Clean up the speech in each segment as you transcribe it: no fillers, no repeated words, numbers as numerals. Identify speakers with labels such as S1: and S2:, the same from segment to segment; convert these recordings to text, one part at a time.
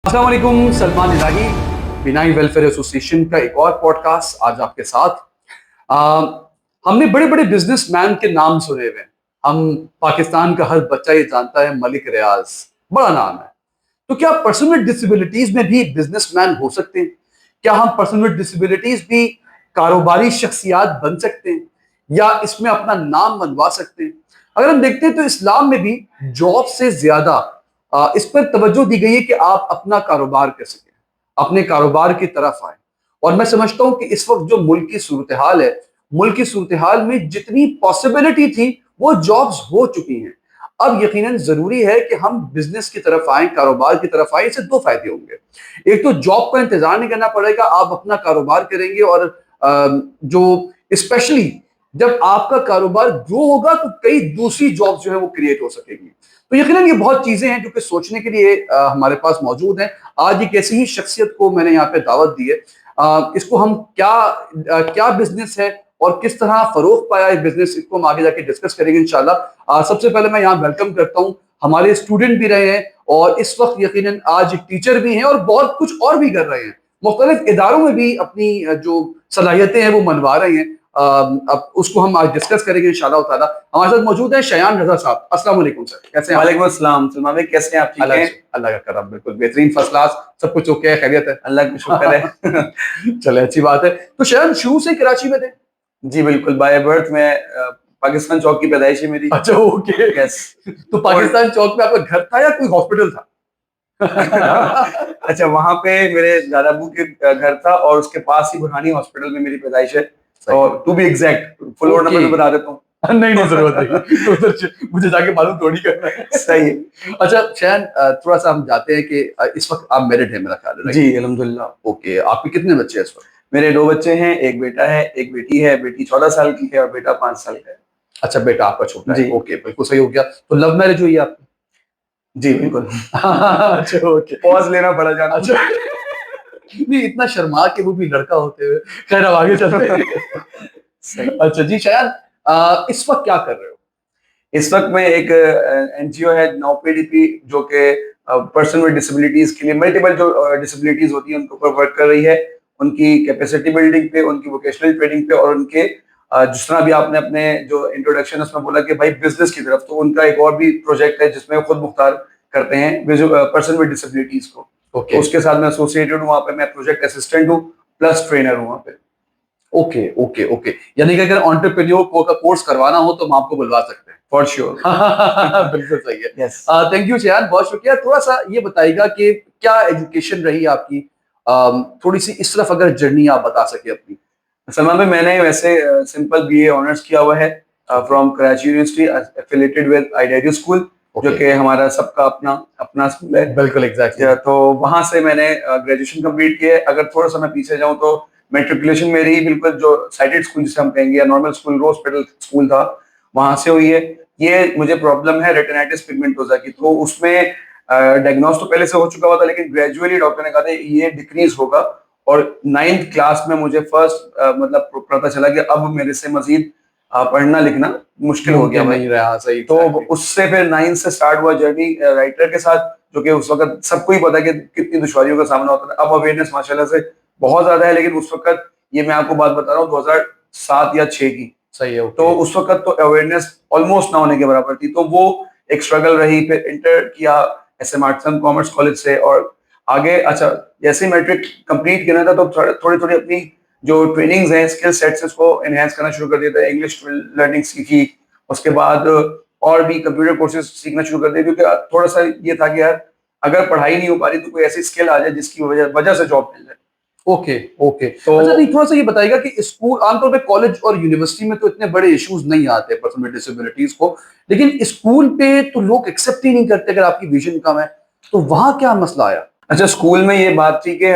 S1: अस्सलाम वालेकुम, सलमान इलाही, बिनाई वेलफेयर एसोसिएशन का एक और पॉडकास्ट आज आपके साथ। आ, हमने बड़े बड़े बिजनेसमैन के नाम सुने हुए हैं। हम पाकिस्तान का हर बच्चा ये जानता है, मलिक रियाज बड़ा नाम है। तो क्या पर्सन विद डिसेबिलिटीज में भी बिजनेसमैन हो सकते हैं? क्या हम पर्सन विद डिसेबिलिटीज भी कारोबारी शख्सियात बन सकते हैं या इसमें अपना नाम बनवा सकते हैं? अगर हम देखते हैं तो इस्लाम में भी जॉब से ज्यादा इस पर तवज्जो दी गई है कि आप अपना कारोबार कर सकें, अपने कारोबार की तरफ आए। और मैं समझता हूं कि इस वक्त जो मुल्क की सूरत हाल है, मुल्क की सूरत हाल में जितनी पॉसिबिलिटी थी वो जॉब्स हो चुकी हैं। अब यकीनन जरूरी है कि हम बिजनेस की तरफ आए, कारोबार की तरफ आए। इससे दो फायदे होंगे। एक तो जॉब का इंतजार नहीं करना पड़ेगा, आप अपना कारोबार करेंगे। और जो स्पेशली जब आपका कारोबार ग्रो होगा तो कई दूसरी जॉब जो है वो क्रिएट हो सकेगी। तो यकीनन ये बहुत चीजें हैं जो कि सोचने के लिए हमारे पास मौजूद हैं। आज एक ऐसी ही शख्सियत को मैंने यहाँ पे दावत दी है। इसको हम क्या बिजनेस है और किस तरह फरोख पाया है बिजनेस, इसको हम आगे जाके डिस्कस करेंगे इंशाल्लाह। सबसे पहले मैं यहाँ वेलकम करता हूँ, हमारे स्टूडेंट भी रहे हैं और इस वक्त यकीनन आज एक टीचर भी हैं और बहुत कुछ और भी कर रहे हैं, मुख्तलिफ इदारों में भी अपनी जो सलाहियतें हैं वो मनवा रहे हैं। अब उसको हम आज डिस्कस करेंगे इंशाल्लाह ताला। हमारे साथ मौजूद है शयान रजा साहब। अस्सलाम वालेकुम सर, कैसे हैं आप?
S2: वालेकुम अस्सलाम सलमान भाई, कैसे हैं आप? ठीक
S1: अल्लाह
S2: हैं?
S1: अल्लाह का करम, बिल्कुल बेहतरीन, फर्स्ट क्लास, सब कुछ ओके है, खैरियत है?
S2: अल्लाह का शुक्र है।
S1: चले, अच्छी बात है। तो शयान शुरू से ही कराची में थे?
S2: जी बिल्कुल, बाय बर्थ मैं पाकिस्तान चौक की पैदाइश है मेरी।
S1: अच्छा, ओके।
S2: यस।
S1: तो
S2: और
S1: पाकिस्तान चौक में आपका घर था या कोई हॉस्पिटल था?
S2: अच्छा, वहां पे मेरे दादा अबू के घर था और उसके पास ही बुरहानी हॉस्पिटल में मेरी पैदाइश है।
S1: सही
S2: और to be exact floor number
S1: okay.
S2: भी बता देता हूँ।
S1: नहीं नहीं, जरूरत नहीं, तो उधर मुझे जाके मालूम थोड़ी करना है।
S2: सही है।
S1: अच्छा शयान, थोड़ा सा हम जाते हैं कि इस वक्त आप मैरिड हैं मेरा ख्याल है,
S2: जी
S1: राइट?
S2: अल्हम्दुलिल्लाह।
S1: ओके, आपके कितने बच्चे हैं इस वक्त?
S2: मेरे दो बच्चे हैं, एक बेटा है एक बेटी है। बेटी 14 साल की है और बेटा 5 साल का है।
S1: अच्छा, बेटा आपका छोटा है,
S2: जी
S1: ओके, बिल्कुल सही हो गया। तो लव मैरिज हुई है आपकी?
S2: जी बिल्कुल।
S1: अच्छा, ओके।
S2: पॉज लेना पड़ा जाना।
S1: अच्छा, नहीं इतना शर्मा के वो भी लड़का होते हुए। खैर, अब आगे चलते हैं।
S2: सही।
S1: अच्छा जी शयान, इस वक्त क्या कर रहे हो?
S2: इस वक्त मैं एक एनजीओ है नाउ पीडीपी, जो कि पर्सन विद डिसेबिलिटीज के लिए मल्टीपल जो डिसेबिलिटीज होती है उनके ऊपर वर्क कर रही है। उनकी कैपेसिटी बिल्डिंग पे, उनकी वोकेशनल ट्रेनिंग पे और उनके जिस तरह भी आपने अपने जो इंट्रोडक्शन है उसमें बोला कि भाई बिजनेस की तरफ, तो उनका एक और भी प्रोजेक्ट है जिसमें वो खुद मुख्तार करते हैं पर्सन विद डिसेबिलिटीज को। तो
S1: ओके
S2: उसके साथ मैं एसोसिएटेड हूँ, वहाँ पे मैं प्रोजेक्ट असिस्टेंट हूँ प्लस ट्रेनर हूँ वहाँ पे।
S1: ओके ओके ओके, यानी कि अगर एंटरप्रेन्योर का कोर्स करवाना हो तो हम आपको बुलवा सकते हैं।
S2: For sure.
S1: बिल्कुल सही है।
S2: यस।
S1: थैंक यू शयान, बहुत शुक्रिया। थोड़ा सा ये बताइएगा कि क्या एजुकेशन रही आपकी, थोड़ी सी इस तरफ अगर जर्नी आप बता सके अपनी।
S2: सलमान भाई, मैंने वैसे सिंपल बीए ऑनर्स किया हुआ है from Karachi university, affiliated with Ideary school, जो कि हमारा सबका अपना अपना स्कूल है।
S1: बिल्कुल एग्जैक्टली।
S2: तो वहां से मैंने ग्रेजुएशन कंप्लीट किया है। अगर थोड़ा सा मैं पीछे जाऊं तो मेट्रिकुलेशन मेरी बिल्कुल जो साइटेड स्कूल जिसे हम कहेंगे या नॉर्मल स्कूल, रोज पेडल स्कूल था, वहां से हुई है। ये मुझे प्रॉब्लम है रेटिनाइटिस पिगमेंटोसा की, तो उसमें डायग्नोस तो पहले से हो चुका हुआ था, लेकिन ग्रेजुअली डॉक्टर ने कहा था ये डिक्रीज होगा। और 9th क्लास में मुझे फर्स्ट मतलब पता चला कि अब मेरे से मजीद पढ़ना लिखना मुश्किल हो गया भाई।
S1: नहीं रहा, सही।
S2: तो उससे फिर 9th से स्टार्ट हुआ जर्नी राइटर के साथ, जो कि उस वक्त सबको ही पता है कि कितनी दुश्वारियों का सामना होता था। अब अवेयरनेस माशाल्लाह से बहुत ज्यादा है, लेकिन उस वक्त, ये मैं आपको बात बता रहा हूँ 2007 या 6 की,
S1: सही है,
S2: तो उस वक्त तो अवेयरनेस ऑलमोस्ट ना होने के बराबर थी। तो वो एक स्ट्रगल रही। फिर इंटर किया SM arts and commerce college से, और आगे अच्छा जैसे ही मैट्रिक कंप्लीट किया था तो थोड़ी थोड़ी अपनी जो ट्रेनिंग्स हैं, स्किल सेट्स, उसको एनहेंस करना शुरू कर दिया था। इंग्लिश लर्निंग सीखी, उसके बाद और भी कंप्यूटर कोर्सेज सीखना शुरू कर दिए, क्योंकि थोड़ा सा ये था कि यार अगर पढ़ाई नहीं हो पा रही तो कोई ऐसी स्किल आ जाए जिसकी वजह से जॉब मिल जाए।
S1: Okay okay.
S2: तो
S1: अच्छा, नहीं थोड़ा सा ये बताइएगा कि स्कूल, आमतौर पे कॉलेज और यूनिवर्सिटी में तो इतने बड़े इश्यूज नहीं आते पर्सन विद डिसेबिलिटीज को, लेकिन स्कूल पे तो लोग एक्सेप्ट ही नहीं करते अगर आपकी विजन कम है। तो वहां क्या मसला आया?
S2: अच्छा, स्कूल में ये बात थी कि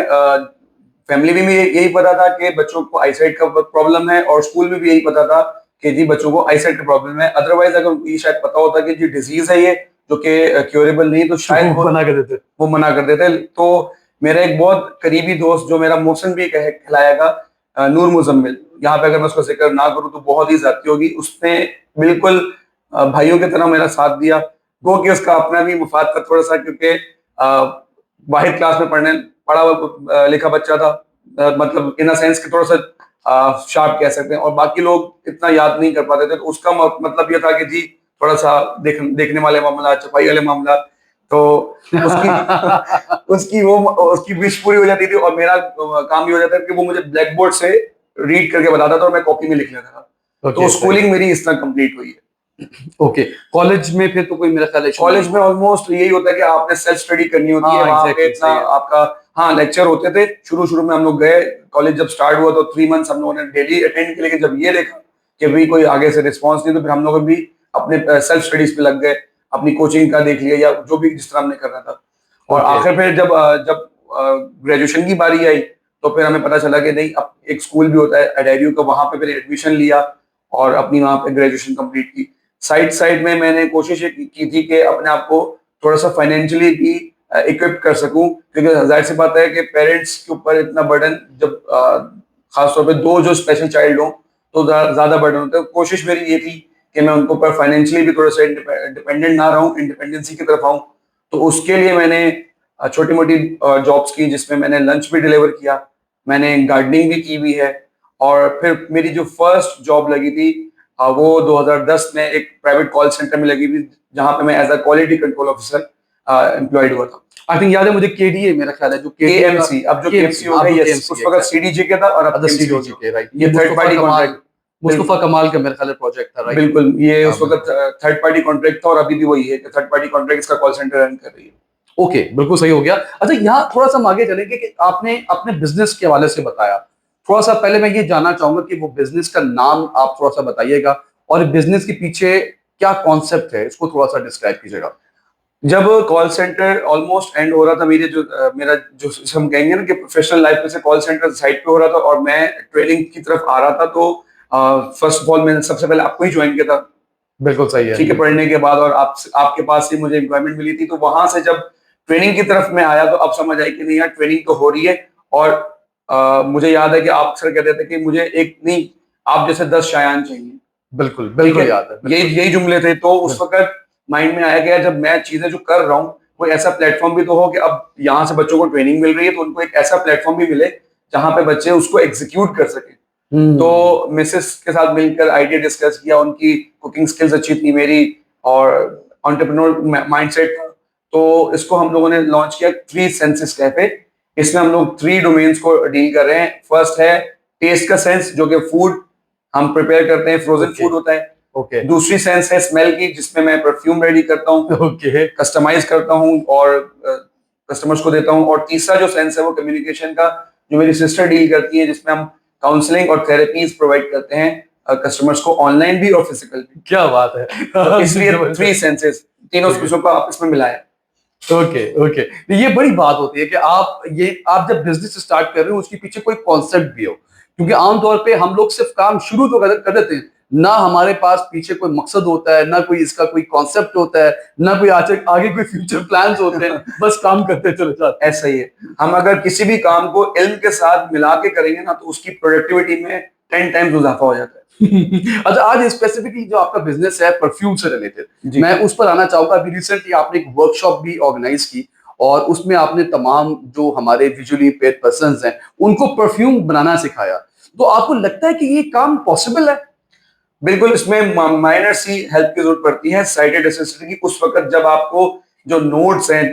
S2: फैमिली में भी यही पता था कि बच्चों को आईसाइट का प्रॉब्लम है, और स्कूल में भी यही पता था कि जी बच्चों को आईसाइट का प्रॉब्लम है। अदरवाइज अगर ये शायद पता होता कि जी डिजीज है ये, जो कि क्योरेबल नहीं, तो शायद
S1: वो मना कर देते।
S2: वो मना कर देते। तो मेरा एक बहुत करीबी दोस्त, जो मेरा मोहसिन भी कहलाएगा, नूर मुजम्मिल, यहाँ पे अगर मैं उसका जिक्र ना करूँ तो बहुत ही ज्यादती होगी, उसने बिल्कुल भाइयों की तरह मेरा साथ दिया। गो कि उसका अपना भी मुफाद था थोड़ा सा, क्योंकि बाहर क्लास में पढ़ा हुआ लिखा बच्चा था, मतलब इन अ सेंस कि थोड़ा सा शार्प कह सकते हैं, और बाकी लोग इतना याद नहीं कर पाते थे। तो उसका मतलब ये था कि जी थोड़ा सा देखने वाले मामला, छपाई वाले मामला, तो उसकी उसकी विश पूरी हो जाती थी, और मेरा काम ये हो जाता था कि वो मुझे ब्लैक बोर्ड से रीड करके बताता था और मैं कॉपी में लिख लेता था। तो
S1: ओके,
S2: स्कूलिंग मेरी इस तरह कंप्लीट हुई है।
S1: ओके। कॉलेज में फिर तो कोई मेरा ख्याल है issue
S2: कॉलेज
S1: नहीं
S2: में ऑलमोस्ट यही होता है कि आपने सेल्फ स्टडी करनी होती है,
S1: हाँ,
S2: वहां पे
S1: एग्जैक्टली,
S2: इतना
S1: सही है।
S2: आपका, हाँ लेक्चर होते थे शुरू शुरू में, हम लोग गए कॉलेज जब स्टार्ट हुआ तो 3 मंथ्स हम लोगों ने डेली अटेंड किया, लेकिन जब ये देखा कि भाई कोई आगे से रिस्पॉन्स नहीं, तो फिर हम लोग भी अपने सेल्फ स्टडीज पे लग गए, अपनी कोचिंग का देख लिया या जो भी जिस तरह हमने करना था। और
S1: ओके,
S2: आखिर फिर जब ग्रेजुएशन की बारी आई, तो फिर हमें पता चला कि नहीं, अब एक स्कूल भी होता है एडेरियो का, वहां पे फिर एडमिशन लिया और अपनी वहां पे ग्रेजुएशन कंप्लीट की। साइड साइड में मैंने कोशिश ये की थी कि अपने आप को थोड़ा सा फाइनेंशियली भी इक्विप कर सकूं, क्योंकि जाहिर सी बात है कि पेरेंट्स के ऊपर इतना बर्डन, जब खासतौर पे दो जो स्पेशल चाइल्ड हो तो ज्यादा बर्डन होता है। कोशिश मेरी ये थी कि मैं उनको पर फाइनेंशियली भी थोड़ा सा डिपेंडेंट ना रहूं, इंडिपेंडेंसी की तरफ आऊं। तो उसके लिए मैंने छोटी मोटी जॉब्स की, जिसमें मैंने लंच भी डिलीवर किया, मैंने गार्डनिंग भी की हुई है। और फिर मेरी जो फर्स्ट जॉब लगी थी वो 2010 में एक प्राइवेट कॉल सेंटर में लगी हुई, जहां पे मैं as a quality control officer employed हुआ था।
S1: आई थिंक याद है मुझे, केडीए मेरा ख्याल है, जो केडीए का
S2: केएमसी, अब जो केएमसी हो
S1: अब
S2: गया,
S1: जो
S2: यस,
S1: केएमसी
S2: उस
S1: है,
S2: वक्त सीडीजे के था और अब
S1: अदर
S2: केएमसी हो
S1: सीडीजी
S2: गया।
S1: के, राइट।
S2: ये
S1: ये
S2: थर्ड पार्टी कॉन्ट्रैक्ट,
S1: मुस्तफा कमाल का मेरा ख्याल है प्रोजेक्ट था, राइट।
S2: बिल्कुल, ये
S1: हाँ,
S2: उस वक्त थर्ड पार्टी कॉन्ट्रैक्ट था, और अभी भी वही है कि थर्ड पार्टी कॉन्ट्रैक्ट इसका कॉल सेंटर रन कर रही है।
S1: ओके, बिल्कुल सही हो गया। अच्छा, यहाँ थोड़ा सा हम आगे चलेंगे कि आपने अपने बिजनेस के हवाले से बताया। थोड़ा सा पहले मैं ये जानना चाहूंगा कि वो बिजनेस का नाम आप थोड़ा सा बताइएगा, और बिजनेस के पीछे क्या कॉन्सेप्ट है, इसको थोड़ा सा डिस्क्राइब कीजिएगा।
S2: जब कॉल सेंटर ऑलमोस्ट एंड हो रहा था, मेरा जो हम कहेंगे ना कि प्रोफेशनल लाइफ में से कॉल सेंटर साइड पे हो रहा था और मैं ट्रेनिंग की तरफ आ रहा था, तो फर्स्ट ऑफ ऑल मैंने सबसे पहले आपको ही ज्वाइन किया था,
S1: बिल्कुल सही है।
S2: ठीक है, पढ़ने के बाद, और आपके पास ही मुझे एम्प्लॉयमेंट मिली थी। तो वहां से जब ट्रेनिंग की तरफ में आया, तो अब समझ आई कि नहीं यार, ट्रेनिंग तो हो रही है। और मुझे याद है कि आप अक्सर कहते थे कि मुझे एक नहीं, आप जैसे 10 शायान चाहिए,
S1: बिल्कुल,
S2: ठीक
S1: बिल्कुल
S2: है,
S1: याद है,
S2: यही
S1: बिल्कुल।
S2: यही जुमले थे। तो उस वक्त माइंड में आया कि यार, जब मैं चीजें जो कर रहा हूँ, कोई ऐसा प्लेटफॉर्म भी तो हो कि अब यहाँ से बच्चों को ट्रेनिंग मिल रही है, तो उनको एक ऐसा प्लेटफॉर्म भी मिले जहां पे बच्चे उसको एग्जीक्यूट कर सके। तो मिसेस के साथ मिलकर आइडिया डिस्कस किया, उनकी कुकिंग स्किल्स अच्छी थी मेरी, और एंटरप्रेन्योर माइंडसेट था। तो इसको हम लोगों ने लॉन्च किया, 3 सेंसेस कैफे। इसमें हम लोग 3 डोमेन्स को डील कर रहे हैं। फर्स्ट है टेस्ट का सेंस, जो कि फूड हम प्रिपेयर करते हैं, फ्रोजन
S1: ओके,
S2: फूड होता है।
S1: ओके,
S2: दूसरी सेंस है स्मेल की, जिसमें मैं परफ्यूम रेडी करता हूँ,
S1: ओके।
S2: कस्टमाइज करता हूँ और कस्टमर्स को देता हूँ। और तीसरा जो सेंस है वो कम्युनिकेशन का, जो मेरी सिस्टर डील करती है, जिसमें हम काउंसलिंग और थेरेपीज प्रोवाइड करते हैं कस्टमर्स को, ऑनलाइन भी और फिजिकल भी।
S1: क्या बात है।
S2: तो इसलिए
S1: जबरदस्त।
S2: 3 सेंसेस, तीनों
S1: ओके,
S2: चीजों को आपस में मिलाया।
S1: Okay, okay. तो ये बड़ी बात होती है कि आप जब बिजनेस स्टार्ट कर रहे हो, उसके पीछे कोई कॉन्सेप्ट भी हो, क्योंकि आमतौर पे हम लोग सिर्फ काम शुरू तो कर देते हैं ना, हमारे पास पीछे कोई मकसद होता है ना, कोई इसका कोई कॉन्सेप्ट होता है ना, कोई आगे आगे कोई फ्यूचर प्लान्स होते हैं, बस काम करते चले जाते हैं।
S2: ऐसा ही है। हम अगर किसी भी काम को इल्म के साथ मिला के करेंगे ना, तो उसकी प्रोडक्टिविटी में 10 टाइम्स इजाफा हो जाता
S1: अच्छा, आज स्पेसिफिकली जो आपका बिजनेस है परफ्यूम से रिलेटेड,
S2: जी।
S1: मैं उस पर आना चाहूंगा। अभी रिसेंटली आपने एक वर्कशॉप भी ऑर्गेनाइज की, और उसमें आपने तमाम जो हमारे विजुअली इम्पेयर्ड पर्संस हैं उनको परफ्यूम बनाना सिखाया। तो आपको लगता है कि ये काम पॉसिबल है?
S2: बिल्कुल, इसमें माइनर सी हेल्प की जरूरत पड़ती है, साइटेड असिस्टेंट की। उस वक्त जब आपको जो नोट्स हैं,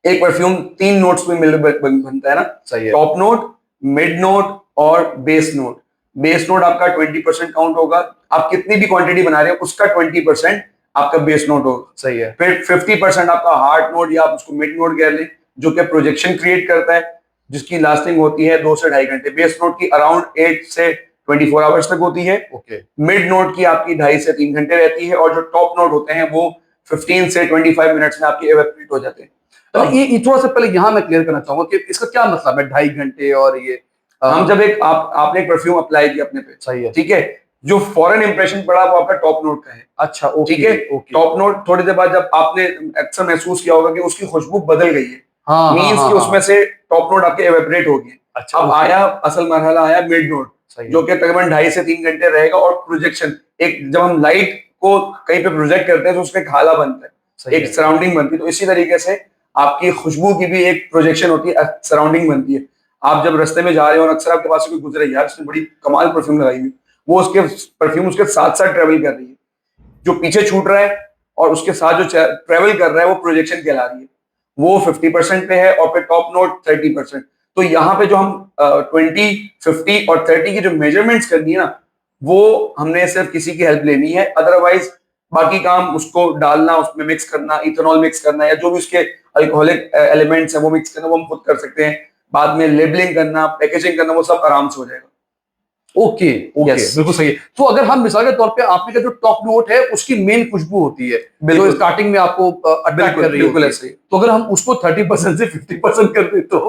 S2: एक परफ्यूम 3 नोट्स में बनता है ना,
S1: सही है।
S2: टॉप नोट, मिड नोट और बेस नोट। बेस नोट आपका 20% काउंट होगा, आप कितनी भी क्वांटिटी बना रहे हो उसका 20% आपका बेस नोट होगा।
S1: सही है।
S2: फिर 50% आपका हार्ट नोट, या आप उसको मिड नोट कह लें, जो कि प्रोजेक्शन क्रिएट करता है, जिसकी लास्टिंग होती है 2 से 2.5 घंटे। बेस नोट की अराउंड 8 से 24 आवर्स तक होती है।
S1: ओके,
S2: मिड नोट की आपकी 2.5 से 3 घंटे रहती है, और जो टॉप नोट होते हैं वो 15 से 25 मिनट्स में आपके एवेपोरेट हो जाते हैं।
S1: तो ये थोड़ा सा पहले यहाँ मैं क्लियर करना चाहूंगा कि इसका क्या मतलब है 2.5 घंटे और ये
S2: हम जब आपने एक परफ्यूम अप्लाई किया अपने पे,
S1: सही है।
S2: ठीक है, जो फॉरेन इंप्रेशन पड़ा वो आपका टॉप नोट का है।
S1: अच्छा, ओके,
S2: ठीक है,
S1: ओके।
S2: टॉप नोट थोड़ी देर बाद जब आपने अक्सर महसूस किया होगा कि उसकी खुशबू बदल गई है,
S1: हाँ, हाँ,
S2: मीन्स
S1: हाँ,
S2: कि उसमें
S1: हाँ।
S2: से टॉप नोट आपके एवेपोरेट हो गए।
S1: अच्छा,
S2: अब
S1: ओके।
S2: आया असल मरहला, आया मिड नोट,
S1: सही है।
S2: जो कि तकरीबन 2.5 से 3 घंटे रहेगा। और प्रोजेक्शन, एक जब हम लाइट को कहीं पे प्रोजेक्ट करते हैं तो उसका एक हाला बनता है,
S1: सही है।
S2: एक सराउंडिंग बनती है। तो इसी तरीके से आपकी खुशबू की भी एक प्रोजेक्शन होती है, सराउंडिंग बनती है। आप जब रास्ते में जा रहे हो और अक्सर आपके पास से कोई गुजरे, यार इसने बड़ी कमाल परफ्यूम लगाई हुई, वो उसके परफ्यूम उसके साथ साथ ट्रेवल कर रही है, जो पीछे छूट रहा है और उसके साथ जो ट्रेवल कर रहा है वो प्रोजेक्शन कहला रही है। वो 50% पे है और फिर टॉप नोट 30%। तो यहाँ पे जो हम 20, 50 और 30 की जो मेजरमेंट्स करनी है ना, वो हमने सिर्फ किसी की हेल्प लेनी है। अदरवाइज बाकी काम उसको डालना, उसमें मिक्स करना, इथेनॉल मिक्स करना या जो भी उसके अल्कोहलिक एलिमेंट्स हैं वो मिक्स करना, वो हम खुद कर सकते हैं। बाद में लेबलिंग करना, पैकेजिंग करना, वो सब आराम से हो जाएगा।
S1: ओके ओके,
S2: यस,
S1: बिल्कुल सही है। तो अगर हम मिसाल के तौर पे आपने का जो टॉप नोट है उसकी मेन खुशबू होती है जो
S2: बिल्कुल
S1: स्टार्टिंग में आपको अट्रैक्ट कर रही
S2: बिल्कुल
S1: होती है,
S2: ऐसे ही।
S1: तो अगर हम उसको 30% से 50% कर दे तो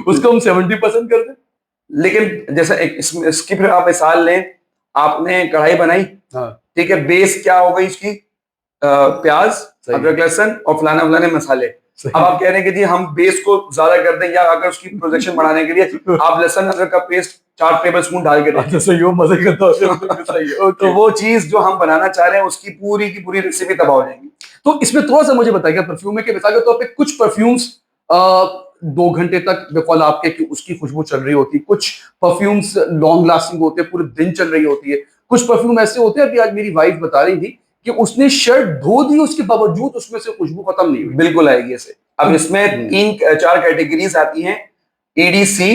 S1: उसको हम 70% कर दें?
S2: लेकिन जैसे इसकी फिर आप मिसाल लें, आपने कढ़ाई बनाई,
S1: हाँ,
S2: ठीक है, बेस क्या हो गई इसकी? प्याज,
S1: सही
S2: अदरक, लहसुन और फलाना फलाने मसाले।
S1: सही
S2: अब आप कह रहे हैं कि जी हम बेस को ज्यादा कर दें, या अगर उसकी प्रोजेक्शन बढ़ाने के लिए आप लहसुन अदरक का पेस्ट 4 टेबल स्पून डाल के
S1: अच्छा
S2: देखें।
S1: सही हो, मजे करता हो, सही है,
S2: तो
S1: ओके।
S2: वो चीज जो हम बनाना चाह रहे हैं उसकी पूरी की पूरी रेसिपी तबाह हो जाएगी।
S1: तो इसमें थोड़ा सा मुझे बताइए परफ्यूम में, कि मिसाल के तौर पे कुछ परफ्यूम्स 2 घंटे तक बेकौल आपके कि उसकी खुशबू चल रही होती है, कुछ परफ्यूम्स लॉन्ग लास्टिंग होते हैं, पूरे दिन चल रही होती है, कुछ परफ्यूम ऐसे होते हैं, अभी आज मेरी वाइफ बता रही थी कि उसने शर्ट धो दी उसके बावजूद उसमें से खुशबू खत्म नहीं हुई।
S2: बिल्कुल आएगी ऐसे। अब इसमें 3 4 कैटेगरीज आती हैं: EDC,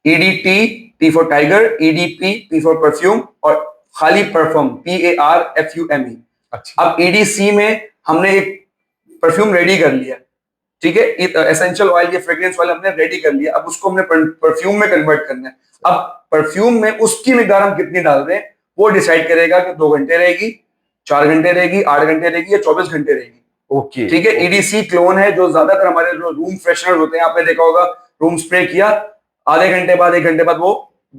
S2: EDT, T for tiger, EDP, P for perfume, और खाली परफ्यूम, PARFUME।
S1: अच्छा,
S2: अब ईडीसी में हमने एक परफ्यूम रेडी कर लिया, ठीक है, एसेंशियल ऑयल या फ्रेग्रेंस ऑयल हमने रेडी कर लिया। अब उसको हमने परफ्यूम में कन्वर्ट करना है। अब परफ्यूम में उसकी मिकदार हम कितनी डाल रहे हैं वो डिसाइड करेगा कि 2 घंटे रहेगी, 4 घंटे रहेगी, 8 घंटे रहेगी या 24 घंटे रहेगी।
S1: ओके
S2: ठीक है, ईडीसी क्लोन है, जो ज्यादातर हमारे जो रूम फ्रेशनर होते हैं, आपने देखा होगा, रूम स्प्रे किया, आधे घंटे बाद 1 घंटे बाद वो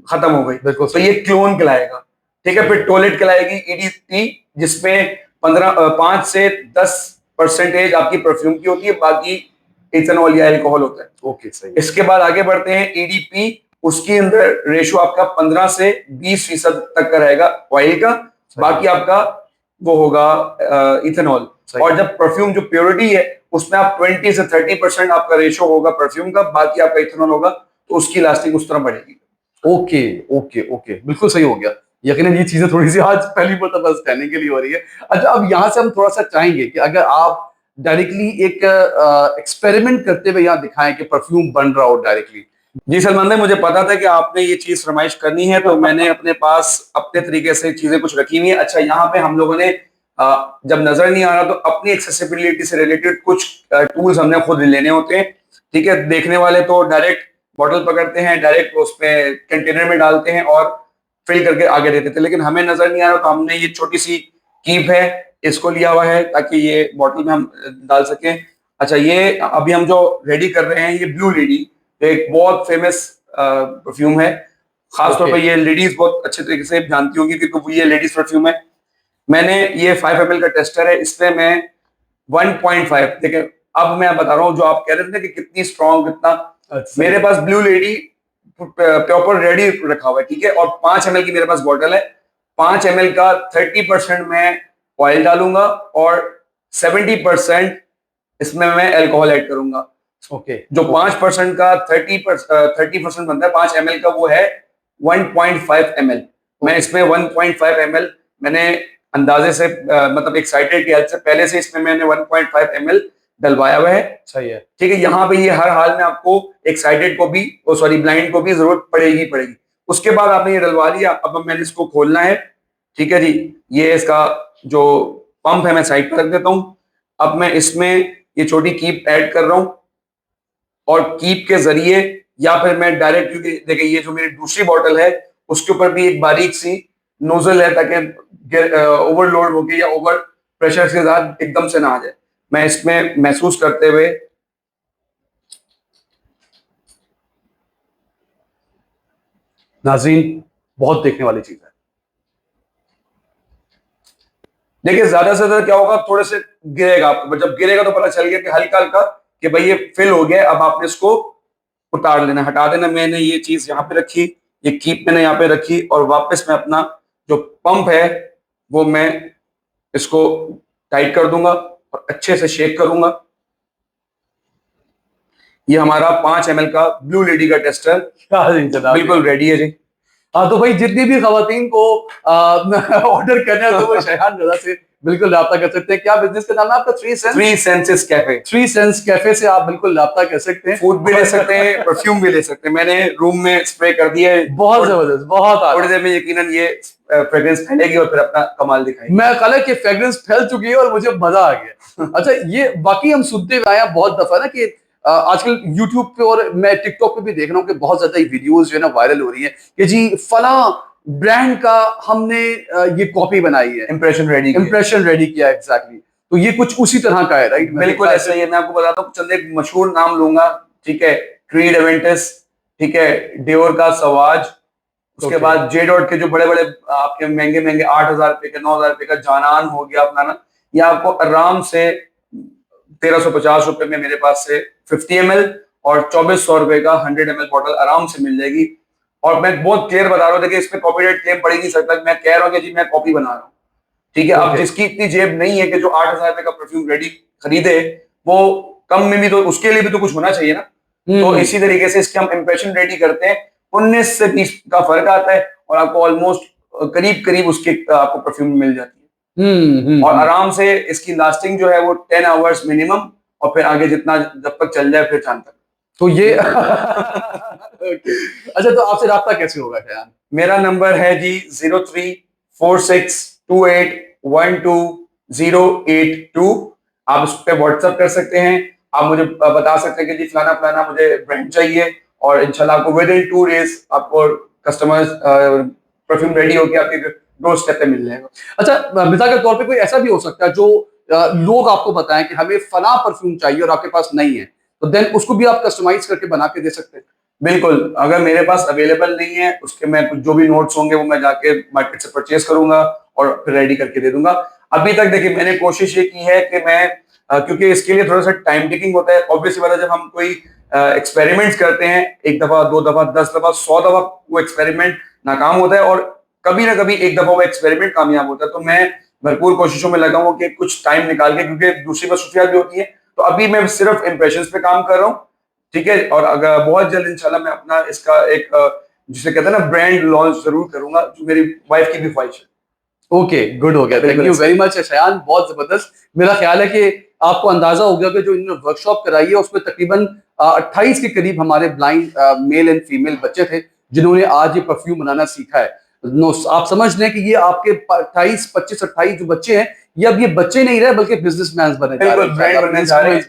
S2: खत्म हो गई,
S1: बिल्कुल
S2: तो
S1: सही।
S2: ये क्लोन कहलाएगा। ठीक है, फिर टॉयलेट कहलाएगी ईडीटी, जिसमें 5 से 10% आपकी परफ्यूम की होती है, बाकी इथेनॉल या अल्कोहल होता है।
S1: ओके सही।
S2: इसके बाद आगे बढ़ते हैं ईडीपी, उसकी अंदर रेशो आपका 15 से 20% तक का रहेगा ऑयल का, बाकी आपका वो होगा इथेनॉल।
S1: सही।
S2: और जब परफ्यूम जो प्योरिटी है उसमें आप 20 से 30% आपका रेशो होगा परफ्यूम का, बाकी आपका इथेनॉल होगा, तो उसकी लास्टिंग उस तरह बढ़ेगी।
S1: ओके ओके ओके, बिल्कुल सही हो गया। यकीनन ये चीजें थोड़ी सी आज पहली मरतबा अंडरस्टैंडिंग के लिए हो रही है। अच्छा, अब यहाँ से हम थोड़ा सा चाहेंगे कि अगर आप डायरेक्टली एक एक्सपेरिमेंट करते हुए यहाँ दिखाएं कि परफ्यूम बन रहा हो डायरेक्टली।
S2: जी सलमान भाई, मुझे पता था कि आपने ये चीज फरमाइश करनी है, तो मैंने अपने पास अपने तरीके से चीजें कुछ रखी हुई है। अच्छा, यहाँ पे हम लोगों ने जब नजर नहीं आ रहा तो अपनी एक्सेसिबिलिटी से रिलेटेड कुछ टूल्स हमने खुद लेने होते हैं। ठीक है, देखने वाले तो डायरेक्ट बॉटल पकड़ते हैं, डायरेक्ट उसमें कंटेनर में डालते हैं और फिल करके आगे देते थे, लेकिन हमें नजर नहीं आ रहा तो हमने ये छोटी सी कीप है, इसको लिया हुआ है ताकि ये बॉटल में हम डाल सकें। अच्छा, ये अभी हम जो रेडी कर रहे हैं, ये ब्लू लेडी, एक बहुत फेमस परफ्यूम है। खासतौर पर ये लेडीज बहुत अच्छे तरीके से जानती होंगी क्योंकि ये लेडीज परफ्यूम है। मैंने ये 5 ml का टेस्टर है, इसमें मैं 1.5, देखिए अब मैं बता रहा हूँ, जो आप कह रहे थे ना कि कितनी स्ट्रॉन्ग, कितना,
S1: अच्छा,
S2: मेरे पास ब्लू लेडी प्रॉपर रेडी रखा हुआ है, ठीक है, और 5 ml की मेरे पास बॉटल है। 5 ml का 30% मैं ऑयल डालूंगा और 70% इसमें मैं अल्कोहल ऐड करूंगा।
S1: ओके
S2: जो 5% का 30% बनता है 5 ml का, वो है 1.5 ml। मैं इसमें 1.5 ml मैंने अंदाजे से मतलब एक्साइटेड की हेल्प से पहले से इसमें मैंने 1.5 ml डलवाया हुआ है।
S1: सही है।
S2: ठीक है, यहाँ पे ये हर हाल में आपको एक्साइटेड को भी, सॉरी ब्लाइंड को भी जरूरत पड़ेगी पड़ेगी। उसके बाद आपने ये डलवा लिया, अब मैंने इसको खोलना है। ठीक है जी, ये इसका जो पंप है मैं साइड पर रख देता हूँ। अब मैं इसमें ये छोटी कीप ऐड कर रहा हूँ और कीप के जरिए, या फिर मैं डायरेक्ट, क्योंकि देखिए ये जो मेरी दूसरी बॉटल है उसके ऊपर भी एक बारीक सी नोजल है ताकि ओवरलोड होके या ओवर प्रेशर के साथ एकदम से ना आ जाए। मैं इसमें महसूस करते हुए,
S1: नाज़रीन, बहुत देखने वाली चीज है।
S2: देखिए ज्यादा से ज्यादा क्या होगा, थोड़े से गिरेगा आपको, जब गिरेगा तो पता चल गया कि हल्का हल्का कि भाई ये फिल हो गया। अब आपने इसको उतार लेना, हटा देना। मैंने ये चीज यहाँ पे रखी, ये कीप मैंने यहाँ पे रखी, और वापस मैं अपना जो पंप है वो मैं इसको टाइट कर दूंगा और अच्छे से शेक करूंगा। ये हमारा 5 ml का ब्लू लेडी का टेस्टर
S1: हाँ जी जनाब।
S2: बिल्कुल रेडी है जी।
S1: हाँ तो भाई जितनी भी खवातीन को ऑर्डर करना है तो वो शेहान रजा से बिल्कुल राब्ता कर सकते हैं। क्या बिजनेस का नाम है आपका?
S2: Three senses cafe.
S1: Three sense cafe से आप बिल्कुल राब्ता कर सकते हैं।
S2: फूड भी ले सकते हैं, परफ्यूम भी ले सकते हैं। मैंने रूम में स्प्रे कर दिया है।
S1: बहुत जबरदस्त, बहुत
S2: थोड़ी
S1: आला।
S2: देर में यकीनन ये फ्रेग्रेंस फैलेगी और फिर अपना कमाल दिखाएगी।
S1: मैं कल की फ्रेग्रेंस फैल चुकी है और मुझे मजा आ गया। अच्छा ये बाकी हम सुनते हुए आए हैं बहुत दफा ना कि आजकल यूट्यूब पे और मैं टिकटॉक पे भी देख रहा हूँ कि बहुत ज्यादा वीडियोस जो है ना वायरल हो रही है कि जी फला ब्रांड का हमने ये कॉपी बनाई है, इंप्रेशन रेडी किया एग्जैक्टली। तो ये कुछ उसी तरह का है राइट?
S2: बिल्कुल ऐसा ही है। मैं आपको बताता हूँ, चंद एक मशहूर नाम लूंगा, ठीक है। क्रीड एवेंटस, ठीक है, डियोर का सवाज, उसके बाद जे डॉट के जो बड़े बड़े आपके महंगे महंगे 8,000 रुपए का 9,000 रुपए का जानान हो गया अपना ना, ये आपको आराम से 1,350 रुपए में मेरे पास से 50 ml और 2,400 रुपए का 100 ml बॉटल आराम से मिल जाएगी। और मैं बहुत क्लियर बता रहा हूँ, देखिए इसमें कॉपीराइट क्लेम पड़ ही नहीं सकता। मैं कह रहा हूँ कि जी मैं कॉपी बना रहा हूँ, ठीक है। अब जिसकी इतनी जेब नहीं है कि जो 8,000 रुपए का परफ्यूम रेडी खरीदे, वो कम में भी तो उसके लिए भी तो कुछ होना चाहिए ना। तो इसी तरीके से इसके हम इंप्रेशन रेडी करते हैं, 19 से 20 का फर्क आता है और आपको ऑलमोस्ट करीब करीब उसके आपको परफ्यूम मिल जाती है। और आराम से इसकी लास्टिंग जो है वो 10 आवर्स मिनिमम, और फिर आगे जितना जब तक चल जाए फिर चांद तक। तो ये
S1: अच्छा तो आपसे राब्ता कैसे होगा खयाल?
S2: मेरा नंबर है जी 0346281282। आप उस पर व्हाट्सएप कर सकते हैं। आप मुझे बता सकते हैं कि जी फलाना फलाना मुझे ब्रांड चाहिए, और इंशाल्लाह आपको विद इन 2 डेज आपको कस्टमर्स परफ्यूम रेडी होकर आपके डोर स्टेप पे मिल जाएगा।
S1: अच्छा मिसाल के तौर पे कोई ऐसा भी हो सकता है जो लोग आपको बताएं कि हमें फला परफ्यूम चाहिए और आपके पास नहीं है, तो देन उसको भी आप कस्टमाइज करके बना के दे सकते हैं?
S2: बिल्कुल, अगर मेरे पास अवेलेबल नहीं है, उसके मैं कुछ जो भी नोट्स होंगे वो मैं जाके मार्केट से परचेज करूंगा और फिर रेडी करके दे दूंगा। अभी तक देखिए मैंने कोशिश ये की है कि मैं क्योंकि इसके लिए थोड़ा सा टाइम टेकिंग होता है। ऑब्वियसली बात है, जब हम कोई एक्सपेरिमेंट्स करते हैं, 1 दफा 2 दफा 10 दफा 100 दफा वो एक्सपेरिमेंट नाकाम होता है, और कभी ना कभी एक दफा वो एक्सपेरिमेंट कामयाब होता है। तो मैं भरपूर कोशिशों में लगा हूँ कि कुछ टाइम निकाल के, क्योंकि दूसरी मसरूफियात भी होती है, तो अभी मैं सिर्फ इंप्रेशंस पे काम कर रहा हूँ, ठीक है। और अगर बहुत जल्द इंशाल्लाह मैं अपना इसका एक जिसे कहते हैं ना ब्रांड लॉन्च जरूर करूंगा, जो मेरी वाइफ की भी ख्वाहिश है।
S1: ओके गुड हो गया, thank you very much Shayan, बहुत जबरदस्त। मेरा ख्याल है कि आपको अंदाजा हो गया कि जो इन्होंने वर्कशॉप कराई है उसमें तकरीबन 28 के करीब हमारे ब्लाइंड मेल एंड फीमेल बच्चे थे जिन्होंने आज ये परफ्यूम बनाना सीखा है। नो आप समझ लें कि ये आपके 28 25 28 जो बच्चे हैं, ये अब ये बच्चे नहीं रहे बल्कि बिजनेसमैन बने जा रहे हैं,
S2: ब्रांड बनने जा रहे हैं।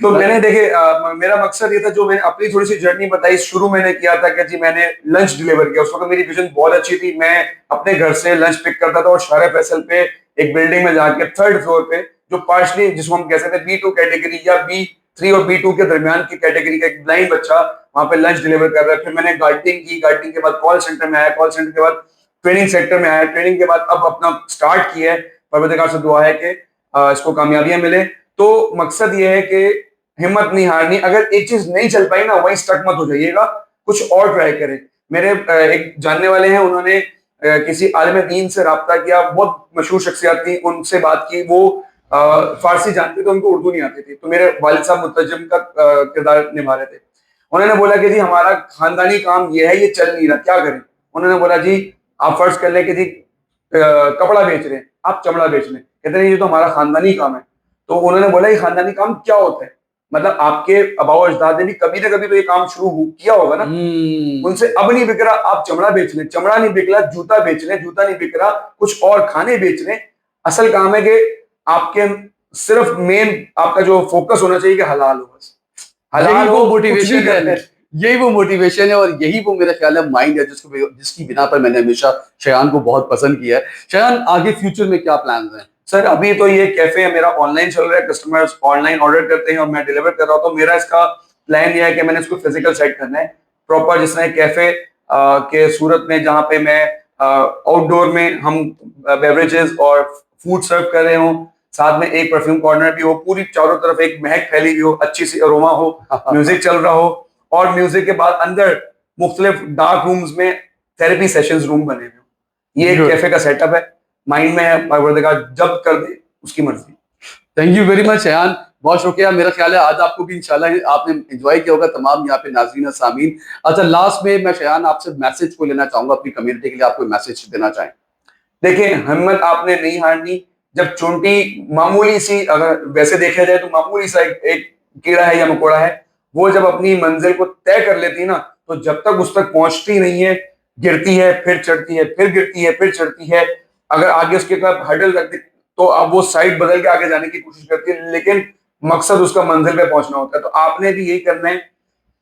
S2: तो मैंने देखे मेरा मकसद ये था, जो मैंने अपनी थोड़ी सी जर्नी बताई, शुरू मैंने किया था कि जी मैंने लंच डिलीवर किया। उस वक्त मेरी विजन बहुत अच्छी थी। मैं अपने घर से लंच पिक करता था और शारा फैसल पे एक बिल्डिंग में जाके 3rd फ्लोर पे, जो पार्शली जिसको हम कह सकते हैं B2 कैटेगरी या B3 और B2 के दरमियान की कैटेगरी का एक ब्लाइंड बच्चा वहां पे लंच डिलीवर कर रहा है। फिर मैंने गार्डनिंग की, गार्डनिंग के बाद कॉल सेंटर में आया, कॉल सेंटर के बाद ट्रेनिंग सेक्टर में आया, ट्रेनिंग के बाद अब अपना स्टार्ट किया है। परवरदिगार से दुआ है कि इसको कामयाबियां मिले। तो मकसद ये है कि हिम्मत नहीं हारनी। अगर एक चीज नहीं चल पाई ना, वहीं स्टक मत हो जाइएगा, कुछ और ट्राई करें। मेरे एक जानने वाले हैं, उन्होंने किसी आलिम दीन से राब्ता किया, बहुत मशहूर शख्सियत थी, उनसे बात की। वो फारसी जानते थे, उनको उर्दू नहीं आती थी। तो मेरे वालिद साहब मुतरजम का किरदार निभा रहे थे। उन्होंने बोला कि जी हमारा खानदानी काम ये है, ये चल नहीं रहा, क्या करें। उन्होंने बोला जी आप फर्ज कर लें कि जी कपड़ा बेच रहे हैं, आप चमड़ा बेच रहे हैं। कहते हैं ये तो हमारा खानदानी काम है। तो उन्होंने बोला ये खानदानी काम क्या होता है, मतलब आपके अबाओ अजदाद ने भी कभी ना कभी तो ये काम शुरू किया होगा ना। उनसे अब नहीं बिक रहा, आप चमड़ा बेच रहे, चमड़ा नहीं बिक रहा, जूता बेच रहे, जूता नहीं बिक रहा, कुछ और खाने बेच रहे। असल काम है कि आपके सिर्फ मेन आपका जो फोकस होना चाहिए कि हलाल हो, बस
S1: हलाल हो, मोटिवेशन है, यही वो मोटिवेशन है और यही वो मेरा ख्याल है माइंड है जिसकी बिना पर मैंने हमेशा शयान को बहुत पसंद किया है। शयान आगे फ्यूचर में क्या प्लान्स हैं?
S2: सर अभी तो ये कैफे है मेरा ऑनलाइन चल रहा है, कस्टमर्स ऑनलाइन ऑर्डर करते हैं और मैं डिलीवर कर रहा हूँ। तो मेरा इसका प्लान ये है कि मैंने इसको फिजिकल सेट करना है प्रॉपर, जिस तरह कैफे के सूरत में, जहाँ पे मैं आउटडोर में हम बेवरेजेस और फूड सर्व कर रहे हो, साथ में एक परफ्यूम कॉर्नर भी हो, पूरी चारों तरफ एक महक फैली हुई हो, अच्छी सी अरोमा हो, म्यूजिक चल रहा हो, और म्यूजिक के बाद अंदर मुख्तलिफ डार्क रूम्स में थेरेपी सेशंस रूम बने हुए हो। ये एक कैफे का सेटअप है, माइंड में है, परवरदिगार जब कर दे उसकी मर्जी।
S1: Thank you very much Shayan, बहुत शुक्रिया। मेरा ख्याल है आज आपको भी इंशाल्लाह आपने एंजॉय किया होगा, तमाम यहाँ पे नाज़रीन और सामीन। अच्छा, लास्ट में मैं शयान आपसे मैसेज को लेना चाहूंगा अपनी कम्युनिटी के लिए, आप कोई मैसेज देना चाहें?
S2: देखिए, हिम्मत आपने नहीं हारनी। जब चोटी मामूली सी, अगर वैसे देखा जाए तो मामूली सा एक कीड़ा है या मकोड़ा है, वो जब अपनी मंजिल को तय कर लेती है ना, तो जब तक उस तक पहुंचती नहीं है, गिरती है, फिर चढ़ती है, फिर गिरती है, फिर चढ़ती है। अगर आगे उसके बाद हर्डल रख दे, तो अब वो साइड बदल के आगे जाने की कोशिश करती है, लेकिन मकसद उसका मंजिल पे पहुंचना होता है। तो आपने भी यही करना है।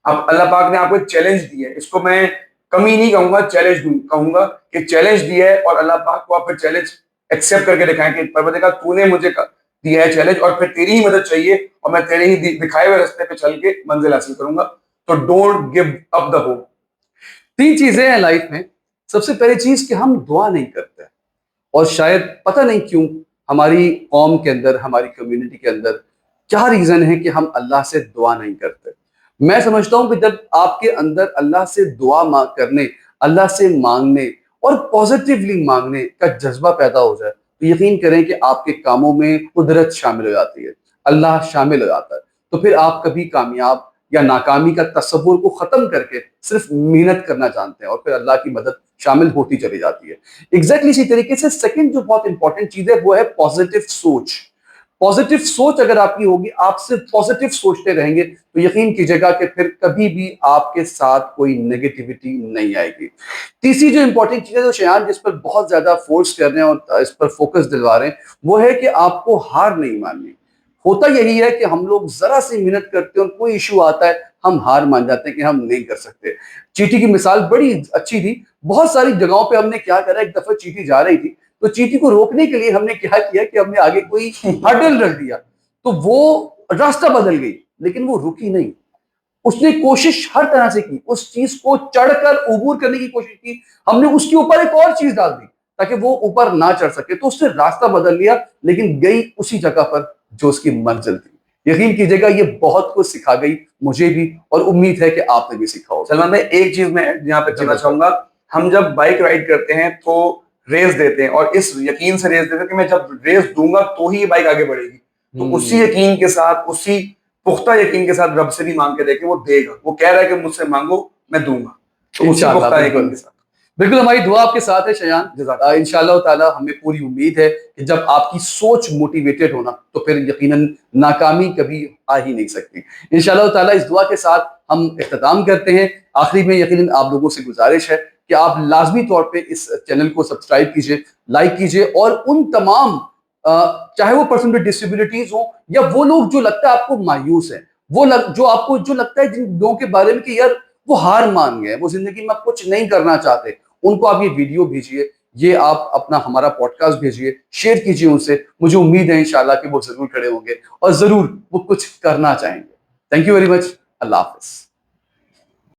S2: अब अल्लाह पाक ने आपको एक चैलेंज दिया है, इसको मैं कमी नहीं कहूंगा, चैलेंज कहूंगा कि चैलेंज दिया है, और अल्लाह पाक को आप फिर चैलेंज एक्सेप्ट करके दिखाएं कि परवरदिगार तूने मुझे दिया है चैलेंज, और फिर तेरी ही मदद चाहिए, और मैं तेरे ही दिखाए हुए रास्ते पे चल के मंजिल हासिल करूंगा। तो don't give up the hope.
S1: 3 चीजें हैं लाइफ में। सबसे पहली चीज कि हम दुआ नहीं करते, और शायद पता नहीं क्यों हमारी कौम के अंदर, हमारी कम्युनिटी के अंदर क्या रीजन है कि हम अल्लाह से दुआ नहीं करते। मैं समझता हूं कि जब आपके अंदर अल्लाह से दुआ करने, अल्लाह से मांगने और पॉजिटिवली मांगने का जज्बा पैदा हो जाए, तो यकीन करें कि आपके कामों में कुदरत शामिल हो जाती है, अल्लाह शामिल हो जाता है। तो फिर आप कभी कामयाब या नाकामी का तस्वुर को खत्म करके सिर्फ मेहनत करना जानते हैं, और फिर अल्लाह की मदद शामिल होती चली जाती है। एग्जैक्टली इसी तरीके से सेकंड जो बहुत इंपॉर्टेंट चीज है वो है पॉजिटिव सोच। पॉजिटिव सोच अगर आपकी होगी, आप सिर्फ पॉजिटिव सोचते रहेंगे, तो यकीन कीजिएगा कि फिर कभी भी आपके साथ कोई नेगेटिविटी नहीं आएगी। तीसरी जो इंपॉर्टेंट चीज है, जो शयान जिस पर बहुत ज्यादा फोर्स कर रहे हैं और इस पर फोकस दिलवा रहे हैं, वो है कि आपको हार नहीं माननी। होता यही है कि हम लोग जरा सी मेहनत करते हैं और कोई इशू आता है, हम हार मान जाते हैं कि हम नहीं कर सकते। चींटी की मिसाल बड़ी अच्छी थी। बहुत सारी जगहों पे हमने क्या करा, एक दफा चींटी जा रही थी, तो चींटी को रोकने के लिए हमने क्या किया कि हमने आगे कोई हर्डल रख दिया, तो वो रास्ता बदल गई, लेकिन वो रुकी नहीं। उसने कोशिश हर तरह से की, उस चीज को चढ़कर अबूर करने की कोशिश की। हमने उसके ऊपर एक और चीज डाल दी ताकि वो ऊपर ना चढ़ सके, तो उसने रास्ता बदल लिया, लेकिन गई उसी जगह पर जो उसकी मंजिल थी। यकीन कीजिएगा ये बहुत कुछ सिखा गई मुझे भी, और उम्मीद है कि आपने भी सीखा होगा।
S2: सलमान भाई, एक चीज मैं यहाँ पे कहना चाहूंगा। हम जब बाइक राइड करते हैं तो रेस देते हैं, और इस यकीन से रेस देते हैं कि मैं जब रेस दूंगा तो ही ये बाइक आगे बढ़ेगी। तो उसी यकीन के साथ, उसी पुख्ता यकीन के साथ रब से भी मांग के देखें, वो देगा। वो कह रहा है कि मुझसे मांगो, मैं दूंगा। तो उसी पुख्ता यकीन के साथ
S1: बिल्कुल हमारी दुआ आपके साथ है शयान। इंशाल्लाह ताला हमें पूरी उम्मीद है कि जब आपकी सोच मोटिवेटेड होना, तो फिर यकीनन नाकामी कभी आ ही नहीं सकती। इंशाल्लाह ताला इस दुआ के साथ हम इख्तिताम करते हैं। आखिरी में यकीनन आप लोगों से गुजारिश है कि आप लाजमी तौर पे इस चैनल को सब्सक्राइब कीजिए, लाइक कीजिए, और उन तमाम चाहे वो पर्सन विद डिसेबिलिटीज हो या वो लोग जो लगता है आपको मायूस है, जो आपको जो लगता है जिन लोगों के बारे में कि यार वो हार मान गए, वो जिंदगी में कुछ नहीं करना चाहते, उनको आप ये वीडियो भेजिए, ये आप अपना हमारा पॉडकास्ट भेजिए, शेयर कीजिए उनसे। मुझे उम्मीद है इंशाल्लाह कि वो जरूर खड़े होंगे और जरूर वो कुछ करना चाहेंगे। Thank you very much. Allah Hafiz.